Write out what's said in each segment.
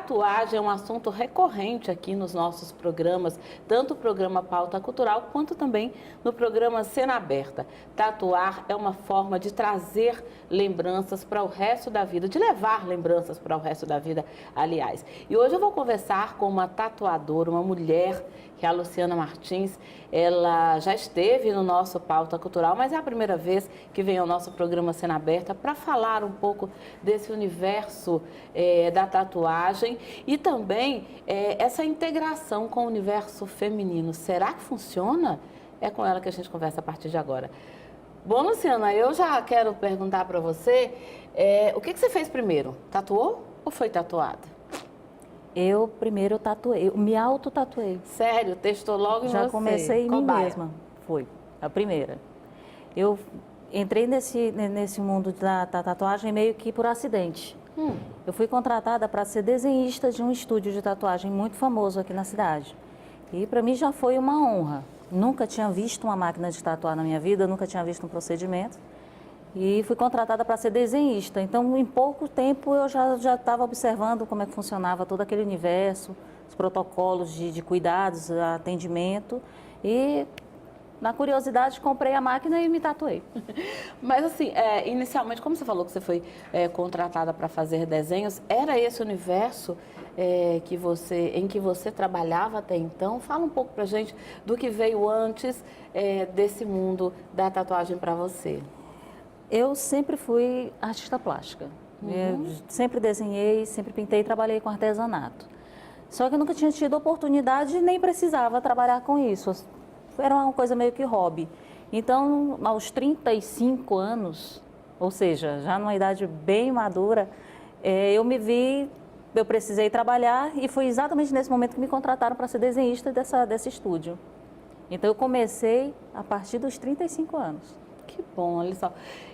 Tatuagem é um assunto recorrente aqui nos nossos programas, tanto o programa Pauta Cultural, quanto também no programa Cena Aberta. Tatuar é uma forma de trazer lembranças para o resto da vida, de levar lembranças para o resto da vida, aliás. E hoje eu vou conversar com uma tatuadora, uma mulher, que é a Luciana Martins. Ela já esteve no nosso Pauta Cultural, mas é a primeira vez que vem ao nosso programa Cena Aberta para falar um pouco desse universo da tatuagem e também essa integração com o universo feminino. Será que funciona? É com ela que a gente conversa a partir de agora. Bom, Luciana, eu já quero perguntar para você, o que você fez primeiro? Tatuou ou foi tatuada? Eu primeiro tatuei, me auto-tatuei. Sério? Testou logo em você? Já comecei em mim mesma, foi a primeira. Eu entrei nesse mundo da tatuagem meio que por acidente. Eu fui contratada para ser desenhista de um estúdio de tatuagem muito famoso aqui na cidade. E para mim já foi uma honra. Nunca tinha visto uma máquina de tatuar na minha vida, nunca tinha visto um procedimento. E fui contratada para ser desenhista. Então, em pouco tempo, eu já estava observando como é que funcionava todo aquele universo, os protocolos de cuidados, atendimento. E, na curiosidade, comprei a máquina e me tatuei. Mas, assim, inicialmente, como você falou que você foi contratada para fazer desenhos, era esse universo em que você trabalhava até então? Fala um pouco para a gente do que veio antes desse mundo da tatuagem para você. Eu sempre fui artista plástica. Sempre desenhei, sempre pintei e trabalhei com artesanato. Só que eu nunca tinha tido oportunidade nem precisava trabalhar com isso. Era uma coisa meio que hobby. Então, aos 35 anos, ou seja, já numa idade bem madura, eu precisei trabalhar e foi exatamente nesse momento que me contrataram para ser desenhista desse estúdio. Então, eu comecei a partir dos 35 anos. Que bom, olha só.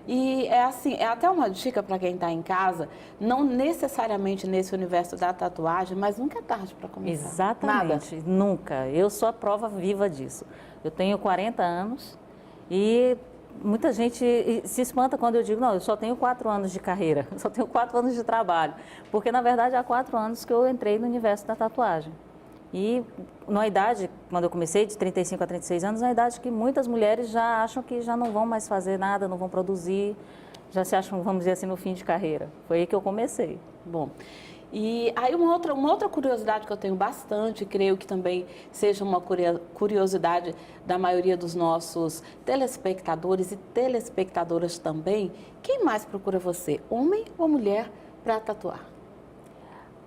E é até uma dica para quem está em casa, não necessariamente nesse universo da tatuagem, mas nunca é tarde para começar. Exatamente, Nada. Nunca. Eu sou a prova viva disso. Eu tenho 40 anos e muita gente se espanta quando eu digo, não, eu só tenho 4 anos de carreira, só tenho 4 anos de trabalho. Porque, na verdade, há 4 anos que eu entrei no universo da tatuagem. E na idade, quando eu comecei, de 35 a 36 anos, é a idade que muitas mulheres já acham que já não vão mais fazer nada, não vão produzir, já se acham, vamos dizer assim, no fim de carreira. Foi aí que eu comecei. Bom, e aí uma outra curiosidade que eu tenho bastante, creio que também seja uma curiosidade da maioria dos nossos telespectadores e telespectadoras também, quem mais procura você, homem ou mulher, para tatuar?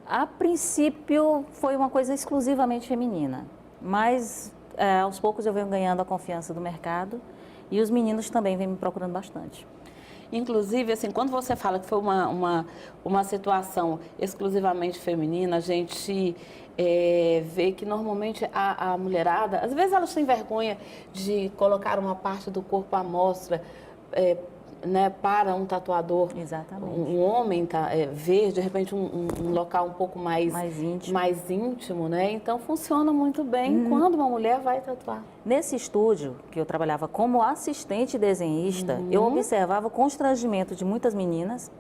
A princípio foi uma coisa exclusivamente feminina, mas aos poucos eu venho ganhando a confiança do mercado e os meninos também vêm me procurando bastante. Inclusive, assim, quando você fala que foi uma situação exclusivamente feminina, a gente vê que normalmente a mulherada, às vezes elas têm vergonha de colocar uma parte do corpo à mostra, né, para um tatuador. Exatamente. Um homem ver, de repente, um local um pouco mais íntimo, né? Então, funciona muito bem quando uma mulher vai tatuar. Nesse estúdio, que eu trabalhava como assistente desenhista, eu observava o constrangimento de muitas meninas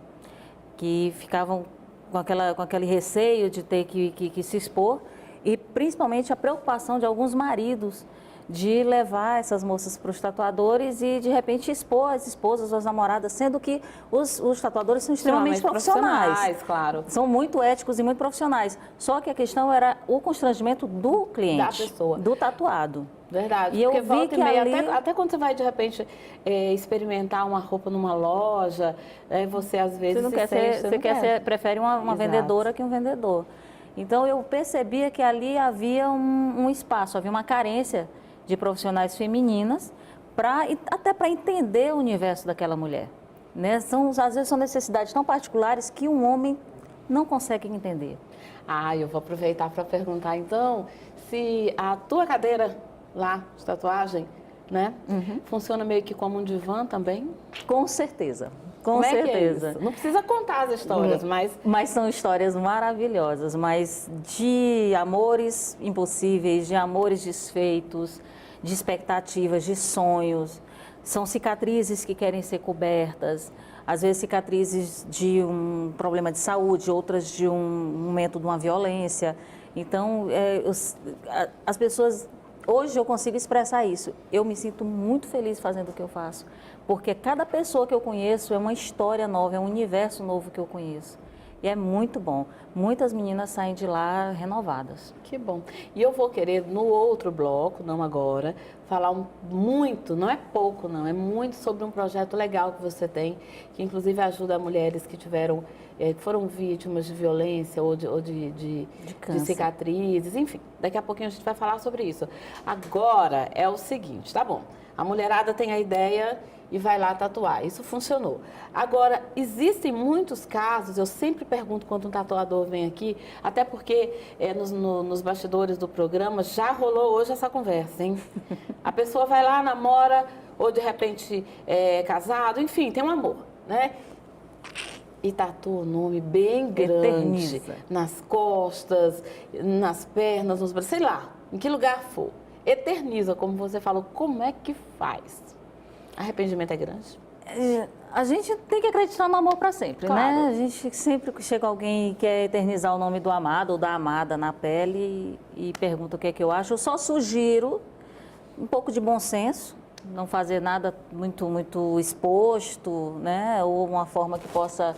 que ficavam com aquele receio de ter que se expor e, principalmente, a preocupação de alguns maridos de levar essas moças para os tatuadores e, de repente, expor as esposas, as namoradas, sendo que os tatuadores são extremamente profissionais. Claro. São muito éticos e muito profissionais. Só que a questão era o constrangimento do cliente, da pessoa, do tatuado. Verdade, e porque eu vi que meia, ali... até quando você vai, de repente, experimentar uma roupa numa loja, você, às vezes, prefere uma vendedora que um vendedor. Então, eu percebia que ali havia um espaço, havia uma carência de profissionais femininas, até para entender o universo daquela mulher. Né? Às vezes são necessidades tão particulares que um homem não consegue entender. Eu vou aproveitar para perguntar, então, se a tua cadeira lá de tatuagem, né, funciona meio que como um divã também? Com certeza. Com Como certeza. é que é isso? Não precisa contar as histórias, mas... Mas são histórias maravilhosas, mas de amores impossíveis, de amores desfeitos, de expectativas, de sonhos. São cicatrizes que querem ser cobertas, às vezes cicatrizes de um problema de saúde, outras de um momento de uma violência. Então, as pessoas... Hoje eu consigo expressar isso. Eu me sinto muito feliz fazendo o que eu faço, porque cada pessoa que eu conheço é uma história nova, é um universo novo que eu conheço. E é muito bom. Muitas meninas saem de lá renovadas. Que bom. E eu vou querer, no outro bloco, não agora, falar muito, não é pouco não, é muito sobre um projeto legal que você tem, que inclusive ajuda mulheres que tiveram, que foram vítimas de violência ou de cicatrizes, enfim. Daqui a pouquinho a gente vai falar sobre isso. Agora é o seguinte, tá bom, a mulherada tem a ideia e vai lá tatuar. Isso funcionou. Agora, existem muitos casos, eu sempre pergunto quando um tatuador vem aqui, até porque nos bastidores do programa já rolou hoje essa conversa, hein? A pessoa vai lá, namora, ou de repente é casado, enfim, tem um amor, né? E tatua o nome bem grande, Eterniza. nas costas, nas pernas, nos braços, sei lá, em que lugar for. Eterniza, como você falou, como é que faz? Arrependimento é grande? A gente tem que acreditar no amor para sempre, Claro. né? A gente sempre que chega alguém e quer eternizar o nome do amado ou da amada na pele e pergunta o que é que eu acho, eu só sugiro um pouco de bom senso, não fazer nada muito exposto, né? Ou uma forma que possa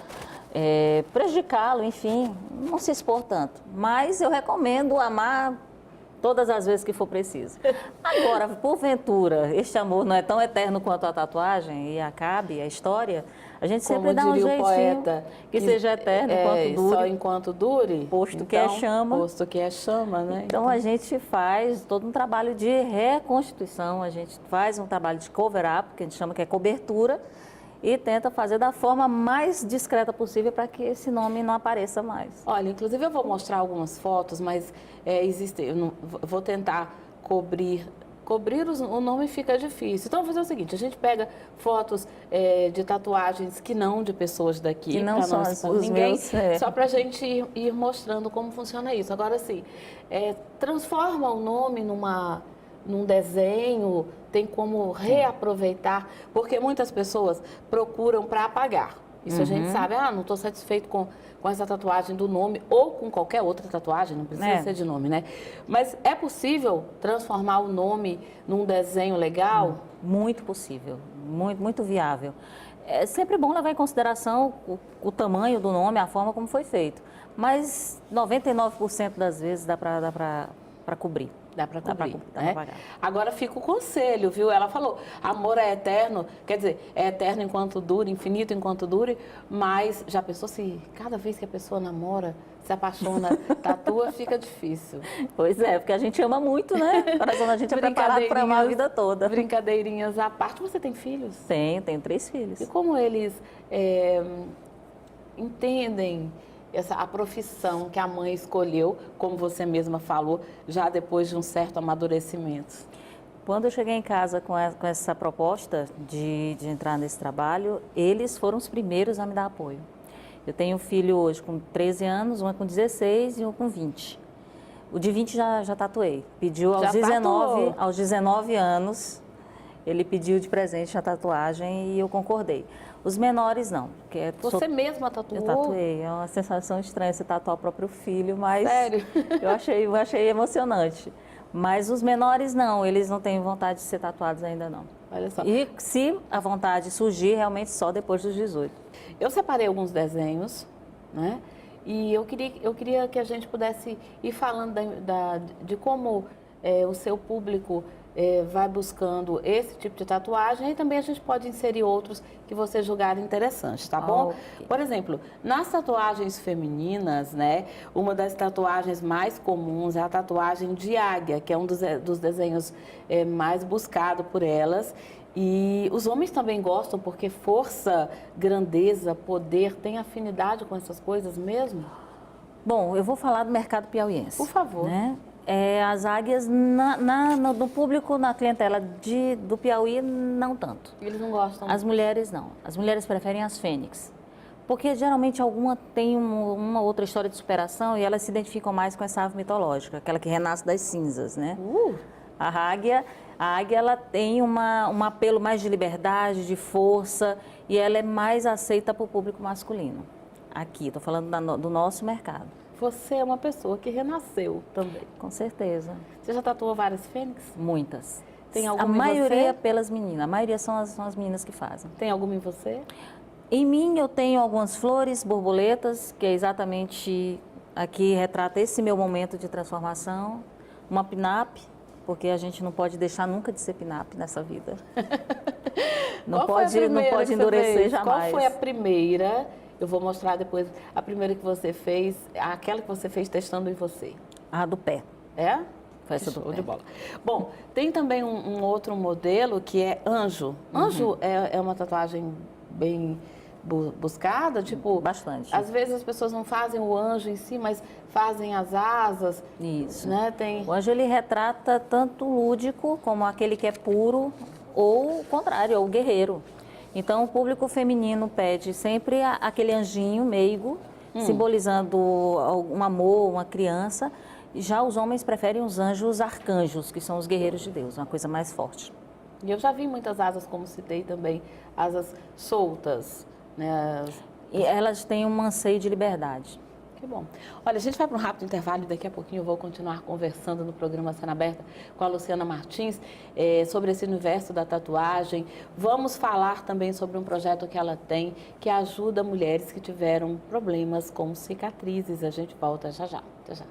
prejudicá-lo, enfim, não se expor tanto. Mas eu recomendo amar todas as vezes que for preciso. Agora, porventura, este amor não é tão eterno quanto a tatuagem e acabe a história, a gente sempre dá um diria o jeitinho poeta, que seja eterno enquanto dure. Só enquanto dure. Posto que é chama. Posto que é chama, né? Então a gente faz todo um trabalho de reconstituição, a gente faz um trabalho de cover-up, que a gente chama que é cobertura, e tenta fazer da forma mais discreta possível para que esse nome não apareça mais. Olha, inclusive eu vou mostrar algumas fotos, mas vou tentar cobrir o nome fica difícil. Então, vou fazer o seguinte, a gente pega fotos de tatuagens que não de pessoas daqui, Que não são ninguém, meus, só para a gente ir mostrando como funciona isso. Agora, sim, transforma o nome num desenho, tem como reaproveitar, porque muitas pessoas procuram para apagar. Isso a gente sabe, não estou satisfeito com essa tatuagem do nome ou com qualquer outra tatuagem, não precisa ser de nome, né? Mas é possível transformar o nome num desenho legal? Muito possível, muito viável. É sempre bom levar em consideração o tamanho do nome, a forma como foi feito, mas 99% das vezes dá para cobrir. Dá para cobrir, dá né? pra pagar. Agora fica o conselho, viu? Ela falou, amor é eterno, quer dizer, é eterno enquanto dure, infinito enquanto dure, mas já pensou se cada vez que a pessoa namora, se apaixona, tatua, fica difícil. Pois é, porque a gente ama muito, né? O coração da gente é preparado para amar a vida toda. Brincadeirinhas à parte. Você tem filhos? Tenho 3 filhos. E como eles entendem a profissão que a mãe escolheu, como você mesma falou, já depois de um certo amadurecimento? Quando eu cheguei em casa com essa proposta de entrar nesse trabalho, eles foram os primeiros a me dar apoio. Eu tenho um filho hoje com 13 anos, uma com 16 e um com 20. O de 20 já tatuei. Pediu aos 19 anos, ele pediu de presente a tatuagem e eu concordei. Os menores não. Você mesma tatuou? Eu tatuei. É uma sensação estranha você tatuar o próprio filho, mas sério? eu achei emocionante. Mas os menores não, eles não têm vontade de ser tatuados ainda não. Olha só. E se a vontade surgir, realmente só depois dos 18. Eu separei alguns desenhos, né? E eu queria que a gente pudesse ir falando de como o seu público vai buscando esse tipo de tatuagem, e também a gente pode inserir outros que você julgar interessantes, tá bom? Okay. Por exemplo, nas tatuagens femininas, né, uma das tatuagens mais comuns é a tatuagem de águia, que é um dos desenhos mais buscado por elas. E os homens também gostam porque força, grandeza, poder, tem afinidade com essas coisas mesmo? Bom, eu vou falar do mercado piauiense. Por favor. Né? As águias, no público, na clientela do Piauí, não tanto. Eles não gostam? As mulheres não. As mulheres preferem as fênix. Porque geralmente alguma tem uma outra história de superação e elas se identificam mais com essa ave mitológica, aquela que renasce das cinzas, né? A águia ela tem um apelo mais de liberdade, de força, e ela é mais aceita para o público masculino. Aqui, estou falando do nosso mercado. Você é uma pessoa que renasceu também. Com certeza. Você já tatuou várias fênix? Muitas. Tem alguma A maioria em você? pelas meninas. A maioria são as meninas que fazem. Tem alguma em você? Em mim eu tenho algumas flores, borboletas, que é exatamente aqui retrata esse meu momento de transformação. Uma pin-up, porque a gente não pode deixar nunca de ser pin-up nessa vida. Não pode endurecer jamais. Qual foi a primeira? Eu vou mostrar depois a primeira que você fez, aquela que você fez testando em você. A do pé. É? Foi essa do Show pé. de bola. Bom, tem também um outro modelo que é anjo. Anjo é uma tatuagem bem buscada, tipo... Bastante. Às vezes as pessoas não fazem o anjo em si, mas fazem as asas. Isso. Né? O anjo, ele retrata tanto o lúdico, como aquele que é puro, ou o contrário, o guerreiro. Então, o público feminino pede sempre aquele anjinho meigo, simbolizando um amor, uma criança. Já os homens preferem os anjos arcanjos, que são os guerreiros de Deus, uma coisa mais forte. E eu já vi muitas asas, como citei também, asas soltas, né? E elas têm um anseio de liberdade. Que bom. Olha, a gente vai para um rápido intervalo e daqui a pouquinho eu vou continuar conversando no programa Cena Aberta com a Luciana Martins sobre esse universo da tatuagem. Vamos falar também sobre um projeto que ela tem que ajuda mulheres que tiveram problemas com cicatrizes. A gente volta já já. Até já.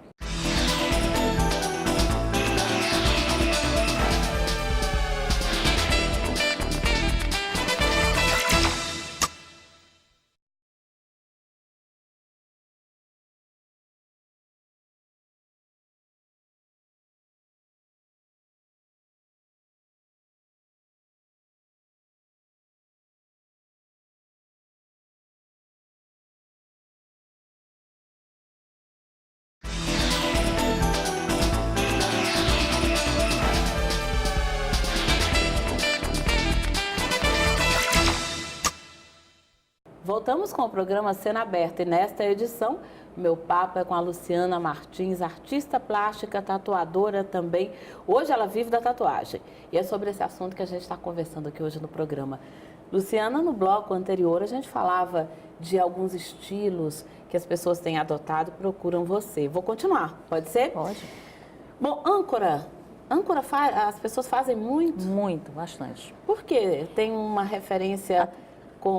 Voltamos com o programa Cena Aberta e nesta edição, meu papo é com a Luciana Martins, artista plástica, tatuadora também. Hoje ela vive da tatuagem e é sobre esse assunto que a gente está conversando aqui hoje no programa. Luciana, no bloco anterior a gente falava de alguns estilos que as pessoas têm adotado e procuram você. Vou continuar, pode ser? Pode. Bom, âncora as pessoas fazem muito? Muito, bastante. Por quê? Tem uma referência com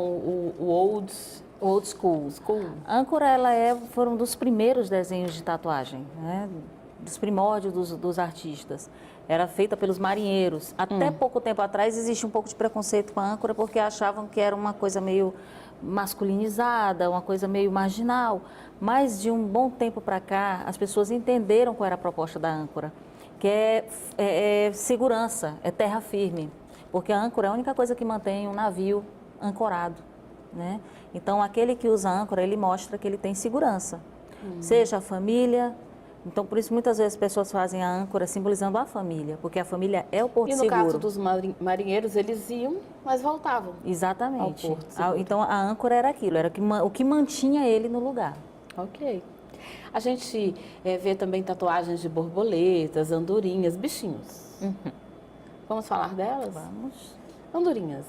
o old school. Âncora, foram dos primeiros desenhos de tatuagem, né? Dos primórdios dos artistas. Era feita pelos marinheiros. Até pouco tempo atrás existe um pouco de preconceito com a âncora porque achavam que era uma coisa meio masculinizada, uma coisa meio marginal. Mas de um bom tempo para cá, as pessoas entenderam qual era a proposta da âncora, que é segurança, é terra firme. Porque a âncora é a única coisa que mantém um navio ancorado, né? Então, aquele que usa âncora, ele mostra que ele tem segurança, seja a família. Então, por isso, muitas vezes as pessoas fazem a âncora simbolizando a família, porque a família é o porto seguro. E no caso dos marinheiros, eles iam, mas voltavam. Exatamente. Ao porto seguro. Então, a âncora era aquilo, era o que mantinha ele no lugar. Ok. A gente vê também tatuagens de borboletas, andorinhas, bichinhos. Vamos falar delas? Vamos. Andorinhas.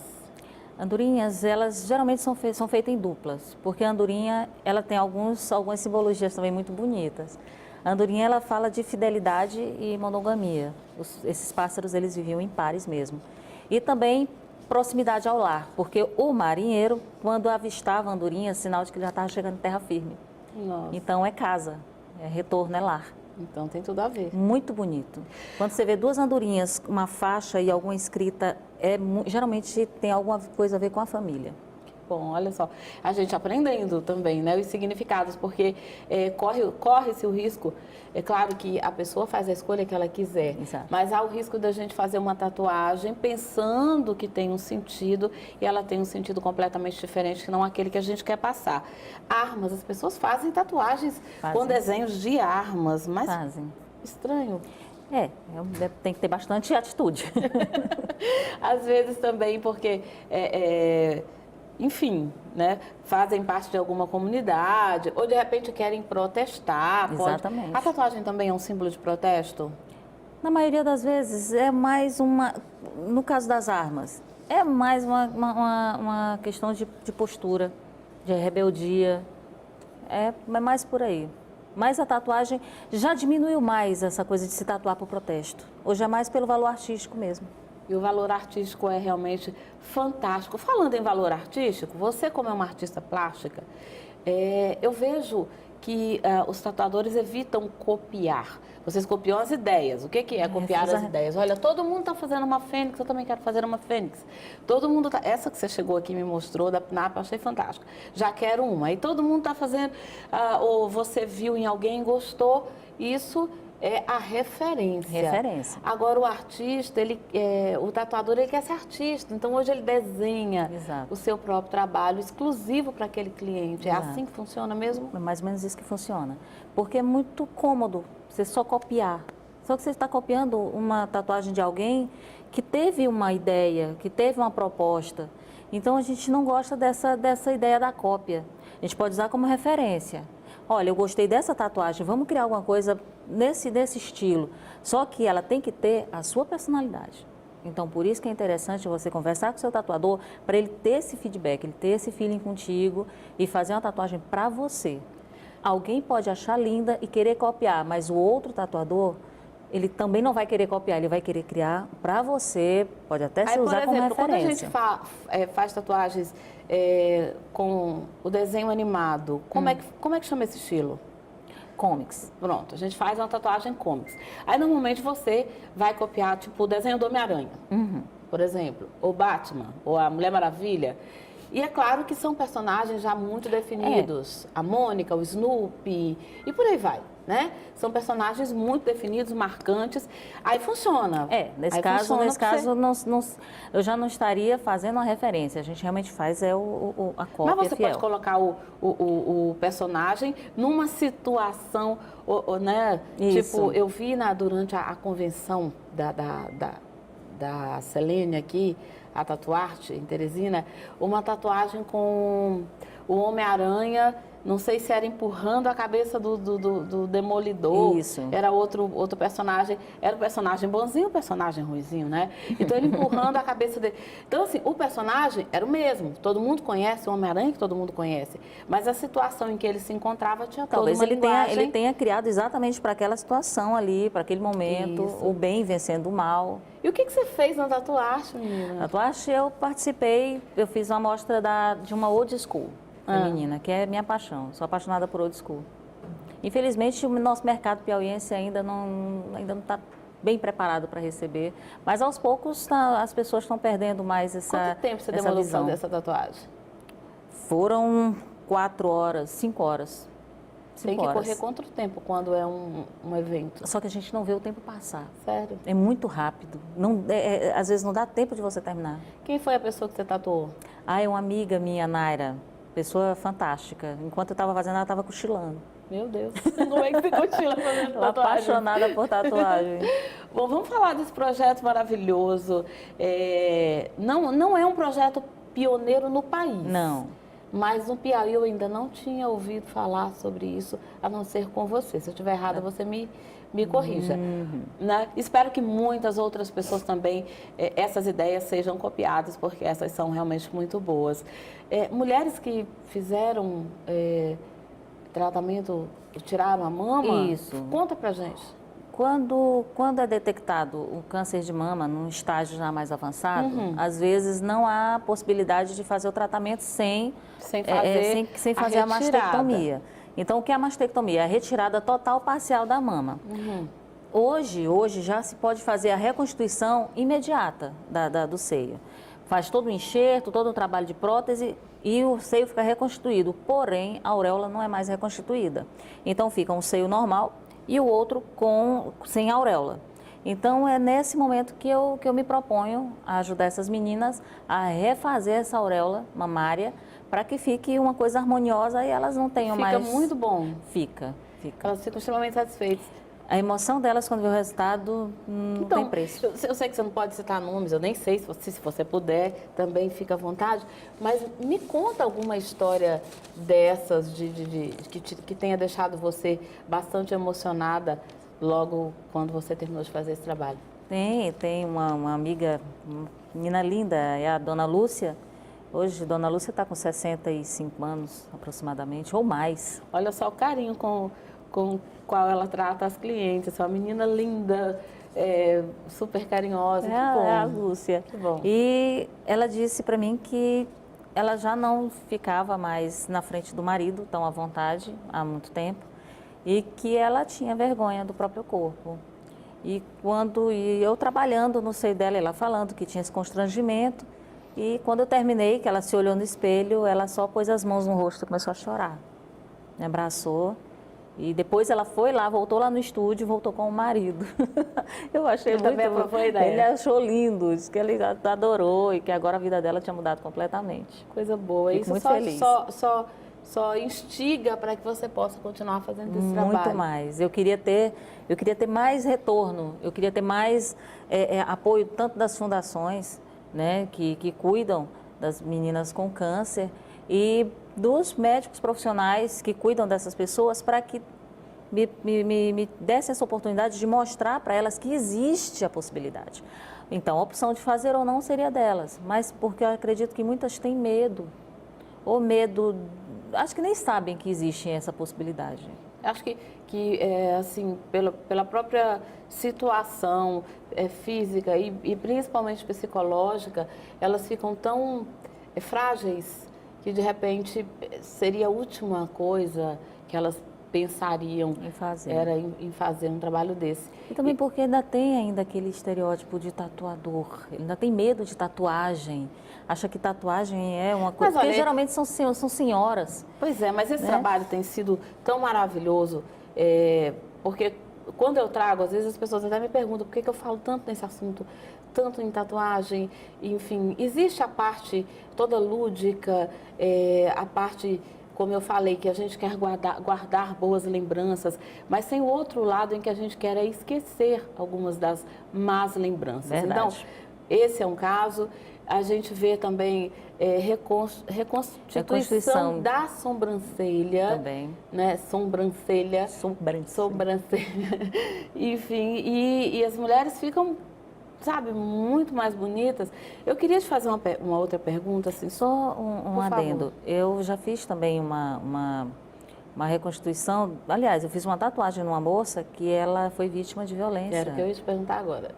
Andorinhas, elas geralmente são feitas em duplas, porque a andorinha, ela tem algumas simbologias também muito bonitas. A andorinha, ela fala de fidelidade e monogamia. Esses pássaros, eles viviam em pares mesmo. E também proximidade ao lar, porque o marinheiro, quando avistava a andorinha, sinal de que ele já estava chegando em terra firme. Nossa. Então, é casa, é retorno, é lar. Então, tem tudo a ver. Muito bonito. Quando você vê duas andorinhas, uma faixa e alguma escrita, geralmente tem alguma coisa a ver com a família. Bom, olha só, a gente aprendendo também, né, os significados, porque corre-se o risco, é claro que a pessoa faz a escolha que ela quiser, Exato. mas há o risco da gente fazer uma tatuagem pensando que tem um sentido e ela tem um sentido completamente diferente que não aquele que a gente quer passar. Armas, as pessoas fazem tatuagens com desenhos de armas, mas Fazem. Estranho. Tem que ter bastante atitude. Às vezes também porque, enfim, né, fazem parte de alguma comunidade ou de repente querem protestar. Exatamente. A tatuagem também é um símbolo de protesto? Na maioria das vezes é mais no caso das armas, é mais uma questão de postura, de rebeldia, é mais por aí. Mas a tatuagem já diminuiu mais essa coisa de se tatuar por protesto. Hoje é mais pelo valor artístico mesmo. E o valor artístico é realmente fantástico. Falando em valor artístico, você como é uma artista plástica, eu vejo que os tatuadores evitam copiar. Vocês copiam as ideias. O que é copiar as ideias? Olha, todo mundo está fazendo uma fênix, eu também quero fazer uma fênix. Todo mundo tá... Essa que você chegou aqui e me mostrou da PNAP, eu achei fantástica. Já quero uma. Aí todo mundo está fazendo, ou você viu em alguém, gostou. Isso é a referência. Agora, o artista, o tatuador, ele quer ser artista. Então, hoje ele desenha o seu próprio trabalho exclusivo para aquele cliente. É assim que funciona mesmo? É mais ou menos isso que funciona. Porque é muito cômodo você só copiar. Só que você está copiando uma tatuagem de alguém que teve uma ideia, que teve uma proposta. Então, a gente não gosta dessa ideia da cópia. A gente pode usar como referência. Olha, eu gostei dessa tatuagem, vamos criar alguma coisa nesse estilo. Só que ela tem que ter a sua personalidade. Então, por isso que é interessante você conversar com o seu tatuador, para ele ter esse feedback, ele ter esse feeling contigo e fazer uma tatuagem para você. Alguém pode achar linda e querer copiar, mas o outro tatuador, ele também não vai querer copiar, ele vai querer criar para você, pode até se usar como referência. Quando a gente faz tatuagens com o desenho animado, como é que chama esse estilo? Comics. Pronto, a gente faz uma tatuagem comics. Aí, normalmente, você vai copiar, tipo, o desenho do Homem-Aranha, por exemplo, ou Batman, ou a Mulher Maravilha. E é claro que são personagens já muito definidos. A Mônica, o Snoopy e por aí vai, né? São personagens muito definidos, marcantes. Aí funciona. Nesse caso, eu já não estaria fazendo uma referência. A gente realmente faz a cópia. Mas você fiel. pode colocar o personagem numa situação, né? Isso. Tipo, eu vi durante a convenção da Selene aqui, a Tatuarte, em Teresina, uma tatuagem com o Homem-Aranha, não sei se era empurrando a cabeça do Demolidor. Isso. Era outro personagem, era o personagem bonzinho, o personagem ruizinho, né? Então, ele empurrando a cabeça dele. Então, assim, o personagem era o mesmo, todo mundo conhece, o Homem-Aranha que todo mundo conhece, mas a situação em que ele se encontrava tinha toda uma linguagem. Ele tenha criado exatamente para aquela situação ali, para aquele momento, o bem vencendo o mal. E o que você fez na Tatuarte, menina? Na Tatuarte eu participei, eu fiz uma amostra de uma old school feminina, que é minha paixão. Sou apaixonada por old school. Infelizmente, o nosso mercado piauiense ainda não está bem preparado para receber, mas aos poucos as pessoas estão perdendo mais essa visão. Quanto tempo você demorou para fazer essa tatuagem? Foram 4 horas, 5 horas. Tem que correr contra o tempo quando é um evento. Só que a gente não vê o tempo passar. Sério? É muito rápido. Às vezes não dá tempo de você terminar. Quem foi a pessoa que você tatuou? É uma amiga minha, Naira. Pessoa fantástica. Enquanto eu estava fazendo, ela estava cochilando. Meu Deus. Como é que você cochila fazendo tatuagem? Apaixonada por tatuagem. Bom, vamos falar desse projeto maravilhoso. Não é um projeto pioneiro no país. Não. Mas no Piauí eu ainda não tinha ouvido falar sobre isso, a não ser com você. Se eu estiver errada, você me corrija. Né? Espero que muitas outras pessoas também, essas ideias sejam copiadas, porque essas são realmente muito boas. Mulheres que fizeram tratamento, tiraram a mama? Isso. Conta pra gente. Quando é detectado o câncer de mama num estágio já mais avançado, às vezes não há possibilidade de fazer o tratamento sem fazer a mastectomia. Então, o que é a mastectomia? É a retirada total ou parcial da mama. Hoje já se pode fazer a reconstituição imediata do seio. Faz todo o enxerto, todo o trabalho de prótese e o seio fica reconstituído. Porém, a auréola não é mais reconstituída. Então, fica um seio normal e o outro sem auréola. Então, é nesse momento que eu me proponho a ajudar essas meninas a refazer essa auréola mamária para que fique uma coisa harmoniosa e elas não tenham mais... Fica muito bom. Fica. Elas ficam extremamente satisfeitas. A emoção delas quando vê o resultado não tem preço. Eu sei que você não pode citar nomes, eu nem sei se você puder, também fica à vontade, mas me conta alguma história dessas que tenha deixado você bastante emocionada logo quando você terminou de fazer esse trabalho. Tem uma amiga, uma menina linda, é a Dona Lúcia. Hoje, Dona Lúcia está com 65 anos aproximadamente, ou mais. Olha só o carinho com qual ela trata as clientes. É uma menina linda, super carinhosa. Que bom. É a Lúcia. Que bom. E ela disse para mim que ela já não ficava mais na frente do marido, tão à vontade, há muito tempo, e que ela tinha vergonha do próprio corpo. E eu trabalhando no seio dela, ela falando que tinha esse constrangimento, e quando eu terminei, que ela se olhou no espelho, ela só pôs as mãos no rosto e começou a chorar. Me abraçou. E depois ela foi lá, voltou lá no estúdio e voltou com o marido. Eu achei ele muito... também aprovou a ideia. Ele achou lindo, disse que ele adorou e que agora a vida dela tinha mudado completamente. Coisa boa. Fico Isso muito feliz. Só instiga para que você possa continuar fazendo esse trabalho. Muito mais. Eu queria ter mais retorno, eu queria ter mais apoio tanto das fundações, né, que cuidam das meninas com câncer e dos médicos profissionais que cuidam dessas pessoas para que me dessem essa oportunidade de mostrar para elas que existe a possibilidade. Então, a opção de fazer ou não seria delas, mas porque eu acredito que muitas têm medo, ou medo, acho que nem sabem que existe essa possibilidade. Acho que assim, pela própria situação física e principalmente psicológica, elas ficam tão frágeis que, de repente, seria a última coisa que elas pensariam em fazer um trabalho desse. E também porque ainda aquele estereótipo de tatuador, ele ainda tem medo de tatuagem, acha que tatuagem é uma coisa, porque geralmente são senhoras. Pois é, mas esse trabalho tem sido tão maravilhoso, porque quando eu trago, às vezes as pessoas até me perguntam por que eu falo tanto nesse assunto, tanto em tatuagem, enfim, existe a parte toda lúdica, a parte, como eu falei, que a gente quer guardar boas lembranças, mas tem o outro lado em que a gente quer esquecer algumas das más lembranças. Verdade. Então, esse é um caso. A gente vê também reconstituição da sobrancelha. Também. Né? Sobrancelha. Enfim, e as mulheres ficam, sabe, muito mais bonitas. Eu queria te fazer uma outra pergunta. Assim, só um adendo. Eu já fiz também uma reconstituição. Aliás, eu fiz uma tatuagem numa moça que ela foi vítima de violência. Era o que eu ia te perguntar agora.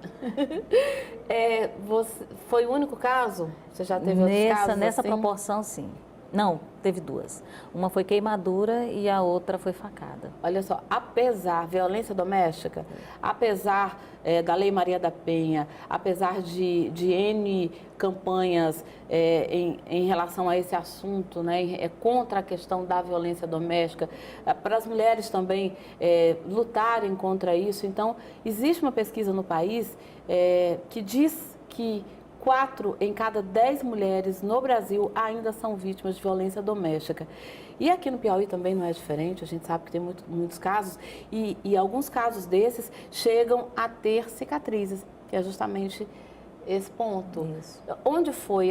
Foi o único caso? Você já teve outros casos Nessa assim? proporção, sim. Não, teve duas. Uma foi queimadura e a outra foi facada. Olha só, apesar violência doméstica, apesar da Lei Maria da Penha, apesar de N campanhas em relação a esse assunto, né, contra a questão da violência doméstica, para as mulheres também lutarem contra isso. Então, existe uma pesquisa no país que diz que 4 em cada 10 mulheres no Brasil ainda são vítimas de violência doméstica. E aqui no Piauí também não é diferente, a gente sabe que tem muitos casos, e alguns casos desses chegam a ter cicatrizes, que é justamente esse ponto. Isso. Onde foi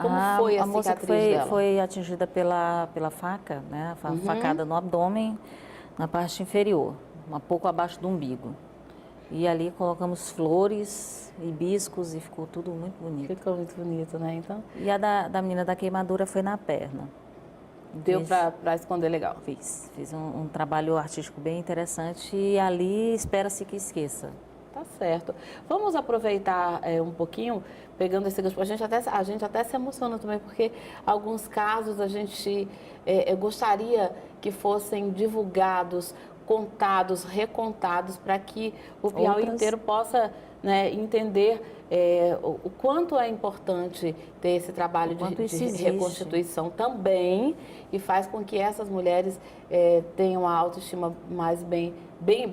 como foi a moça cicatriz que dela? foi atingida pela faca, né? Facada no abdômen, na parte inferior, um pouco abaixo do umbigo. E ali colocamos flores, hibiscos e ficou tudo muito bonito. Ficou muito bonito, né? Então, e a da menina da queimadura foi na perna. Deu para esconder legal? Fiz um trabalho artístico bem interessante e ali espera-se que esqueça. Tá certo. Vamos aproveitar um pouquinho, pegando esse gancho. A gente até se emociona também, porque alguns casos a gente gostaria que fossem divulgados, contados, recontados, para que o Piauí inteiro possa, né, entender o quanto é importante ter esse trabalho de reconstituição também, e faz com que essas mulheres tenham uma autoestima mais bem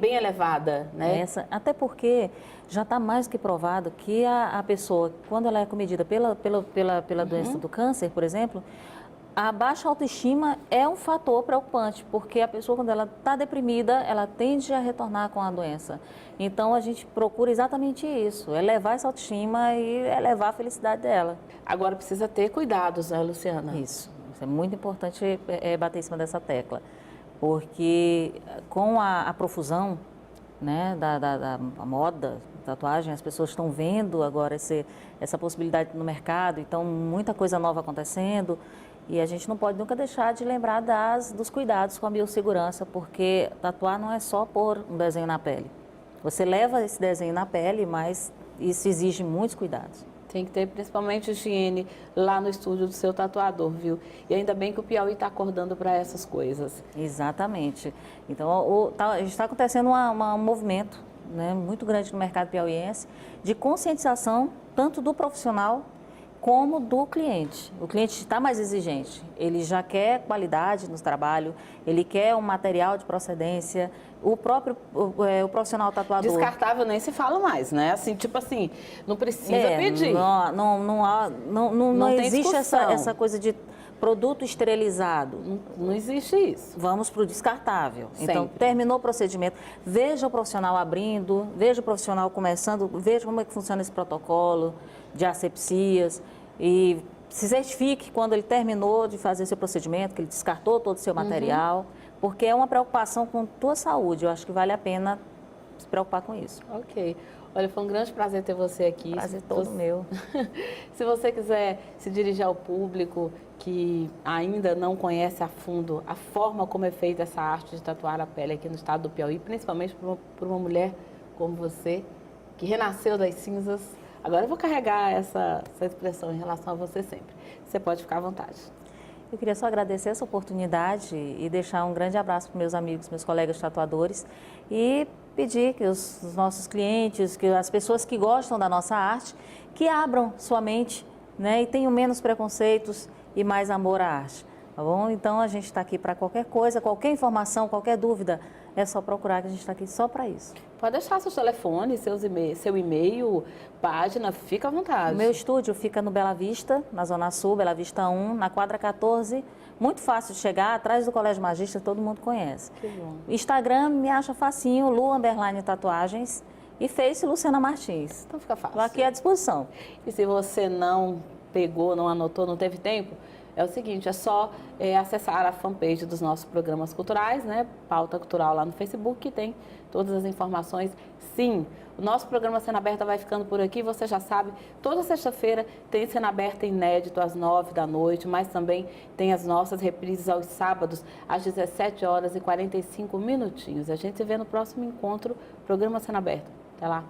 elevada, né? Até porque já está mais que provado que a pessoa, quando ela é acometida pela doença do câncer, por exemplo, A baixa autoestima é um fator preocupante, porque a pessoa, quando ela está deprimida, ela tende a retornar com a doença. Então, a gente procura exatamente isso, elevar essa autoestima e elevar a felicidade dela. Agora, precisa ter cuidados, né, Luciana? Isso é muito importante bater em cima dessa tecla, porque com a profusão, né, da moda, tatuagem, as pessoas estão vendo agora essa possibilidade no mercado, então muita coisa nova acontecendo. E a gente não pode nunca deixar de lembrar dos cuidados com a biossegurança, porque tatuar não é só pôr um desenho na pele. Você leva esse desenho na pele, mas isso exige muitos cuidados. Tem que ter principalmente higiene lá no estúdio do seu tatuador, viu? E ainda bem que o Piauí está acordando para essas coisas. Exatamente. Então, está acontecendo um movimento, né, muito grande no mercado piauiense de conscientização tanto do profissional como do cliente. O cliente está mais exigente, ele já quer qualidade no trabalho, ele quer um material de procedência, o próprio o profissional tatuador... Descartável nem se fala mais, né? Assim, tipo assim, não precisa pedir. Não existe essa coisa de produto esterilizado. Não existe isso. Vamos para o descartável. Sempre. Então, terminou o procedimento, veja o profissional abrindo, veja o profissional começando, veja como é que funciona esse protocolo de asepsias e se certifique quando ele terminou de fazer seu procedimento, que ele descartou todo o seu material, porque é uma preocupação com a tua saúde. Eu acho que vale a pena se preocupar com isso. Ok. Olha, foi um grande prazer ter você aqui. Prazer todo meu. Se você quiser se dirigir ao público que ainda não conhece a fundo a forma como é feita essa arte de tatuar a pele aqui no estado do Piauí, principalmente por uma mulher como você, que renasceu das cinzas. Agora eu vou carregar essa expressão em relação a você sempre. Você pode ficar à vontade. Eu queria só agradecer essa oportunidade e deixar um grande abraço para meus amigos, meus colegas tatuadores e pedir que os nossos clientes, que as pessoas que gostam da nossa arte, que abram sua mente, né, e tenham menos preconceitos e mais amor à arte. Tá bom? Então a gente está aqui para qualquer coisa, qualquer informação, qualquer dúvida, é só procurar que a gente está aqui só para isso. Pode deixar seu telefone, seu e-mail, página, fica à vontade. O meu estúdio fica no Bela Vista, na Zona Sul, Bela Vista 1, na quadra 14. Muito fácil de chegar, atrás do Colégio Magista, todo mundo conhece. Que bom. Instagram me acha facinho, Lu_Tatuagens e Face Luciana Martins. Então fica fácil. Estou aqui à disposição. E se você não pegou, não anotou, não teve tempo, é o seguinte, é só acessar a fanpage dos nossos programas culturais, né? Pauta Cultural lá no Facebook, que tem todas as informações. Sim, o nosso programa Cena Aberta vai ficando por aqui, você já sabe, toda sexta-feira tem Cena Aberta inédito às 9 da noite, mas também tem as nossas reprises aos sábados, às 17h45. A gente se vê no próximo encontro, programa Cena Aberta. Até lá.